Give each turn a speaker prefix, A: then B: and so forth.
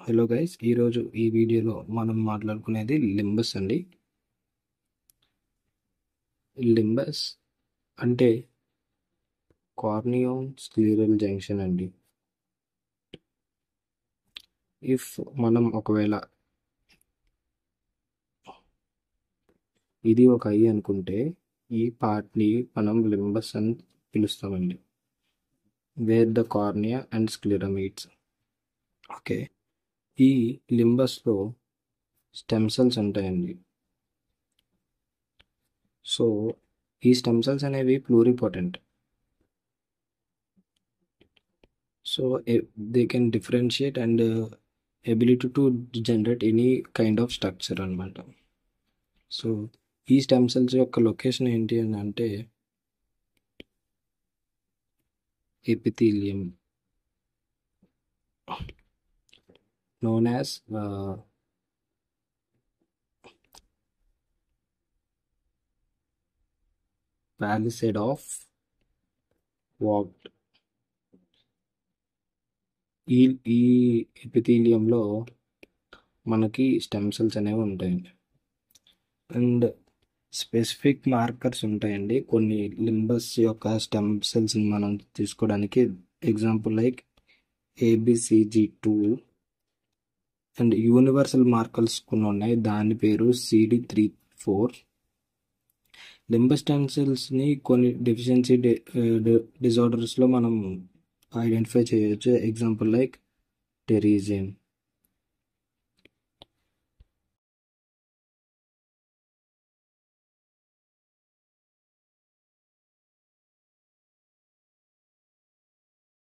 A: Hello guys, ఈరోజు ఈ వీడియోలో మనం మాట్లాడుకునేది లింబస్ అండి. లింబస్ అంటే కార్నియో స్క్లీరల్ జంక్షన్ అండి. ఇఫ్ మనం ఒకవేళ ఇది ఒక ఐ అనుకుంటే ఈ పార్ట్ని మనం లింబస్ అని పిలుస్తామండి, where the cornea and sclera meets. Okay, ఈ లింబస్లో స్టెమ్ సెల్స్ ఉంటాయండి. సో ఈ స్టెమ్ సెల్స్ అనేవి pluripotent. So they can differentiate and ability to generate any kind of structure అనమాట. సో ఈ స్టెమ్ సెల్స్ యొక్క లొకేషన్ ఏంటి అని అంటే epithelium, known as palisade of Vogt. ఈ ఈ ఎపిథీలియంలో మనకి స్టెమ్ సెల్స్ అనేవి ఉంటాయండి. అండ్ స్పెసిఫిక్ మార్కర్స్ ఉంటాయండి కొన్ని లింబస్ యొక్క స్టెమ్ సెల్స్ని మనం తీసుకోవడానికి. Example like ABCG2 and universal markers కొన్ని ఉన్నాయి, దాని పేరు CD34. లింబస్ స్టెమ్ సెల్స్ని కొన్ని డెఫిషియన్సీ డిజార్డర్స్లో మనం ఐడెంటిఫై చేయొచ్చు. Example like టెరిజిన్,